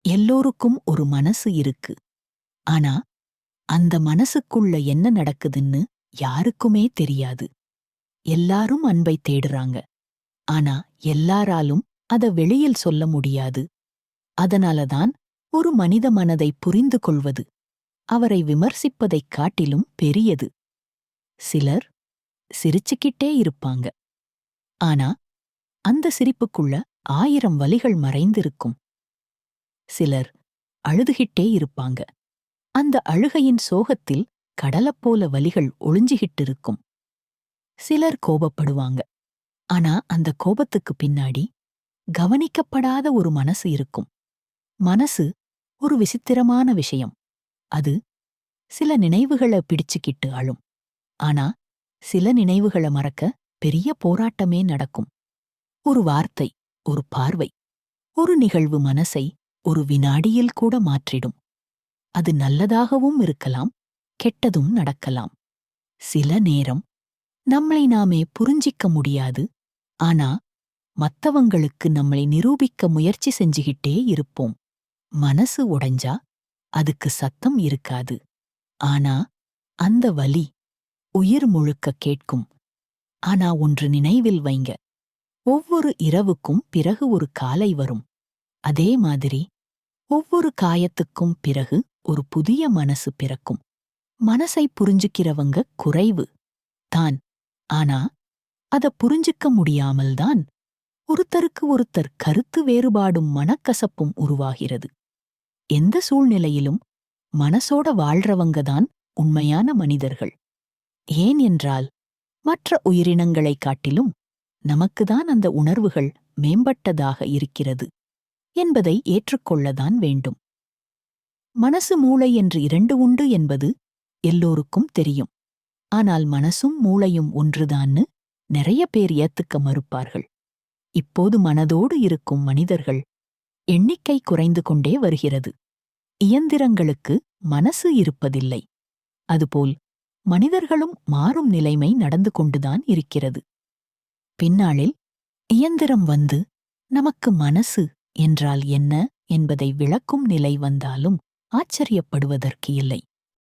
எல்லோருக்கும் ஒரு மனசு இருக்கு. ஆனா, அந்த மனசுக்குள்ள என்ன நடக்குதுன்னு யாருக்குமே தெரியாது. எல்லாரும் அன்பை தேடுறாங்க. ஆனா, எல்லாராலும் அத வெளியில் சொல்ல முடியாது. அதனாலதான் ஒரு மனித மனதை புரிந்து கொள்வது அவரை விமர்சிப்பதைக் காட்டிலும் பெரியது. சிலர் சிரிச்சுக்கிட்டே இருப்பாங்க. ஆனா, அந்த சிரிப்புக்குள்ள 1000 வலிகள் மறைந்திருக்கும். சிலர் அழுதுகிட்டே இருப்பாங்க. அந்த அழுகையின் சோகத்தில் கடலப்போல வலிகள் ஒளிஞ்சிகிட்டிருக்கும். சிலர் கோபப்படுவாங்க. ஆனா அந்த கோபத்துக்கு பின்னாடி கவனிக்கப்படாத ஒரு மனசு இருக்கும். மனசு ஒரு விசித்திரமான விஷயம். அது சில நினைவுகள பிடிச்சுக்கிட்டு அழும். ஆனா சில நினைவுகள மறக்க பெரிய போராட்டமே நடக்கும். ஒரு வார்த்தை, ஒரு பார்வை, ஒரு நிகழ்வு மனசை ஒரு வினாடியில் கூட மாற்றிடும். அது நல்லதாகவும் இருக்கலாம், கெட்டதும் நடக்கலாம். சில நேரம் நம்மளை நாமே புரிஞ்சிக்க முடியாது. ஆனா மத்தவங்களுக்கு நம்மளை நிரூபிக்க முயற்சி செஞ்சுகிட்டே இருப்போம். மனசு உடைஞ்சா அதுக்கு சத்தம் இருக்காது. ஆனா அந்த வலி உயிர் முழுக்க கேட்கும். ஆனா ஒன்று நினைவில் வைங்க, ஒவ்வொரு இரவுக்கும் பிறகு ஒரு காலை வரும். அதே மாதிரி ஒவ்வொரு காயத்துக்கும் பிறகு ஒரு புதிய மனசு பிறக்கும். மனசை புரிஞ்சுக்கிறவங்க குறைவு தான். ஆனா அத புரிஞ்சுக்க முடியாமல்தான் ஒருத்தருக்கு ஒருத்தர் கருத்து வேறுபாடும் மனக்கசப்பும் உருவாகிறது. எந்த சூழ்நிலையிலும் மனசோட வாழ்றவங்க தான் உண்மையான மனிதர்கள். ஏன் என்றால் மற்ற உயிரினங்களைக் காட்டிலும் நமக்குதான் அந்த உணர்வுகள் மேம்பட்டதாக இருக்கிறது என்பதை ஏற்றுக்கொள்ளத்தான் வேண்டும். மனசு மூளை என்று 2 உண்டு என்பது எல்லோருக்கும் தெரியும். ஆனால் மனசும் மூளையும் ஒன்றுதான்னு நிறைய பேர் ஏத்துக்க மறுப்பார்கள். இப்போது மனதோடு இருக்கும் மனிதர்கள் எண்ணிக்கை குறைந்து கொண்டே வருகிறது. இயந்திரங்களுக்கு மனசு இருப்பதில்லை. அதுபோல் மனிதர்களும் மாறும் நிலைமை நடந்து கொண்டுதான் இருக்கிறது. பின்னாளில் இயந்திரம் வந்து நமக்கு மனசு என்றால் என்ன என்பதை விளக்கும் நிலை வந்தாலும் ஆச்சரியப்படுவதற்கு இல்லை.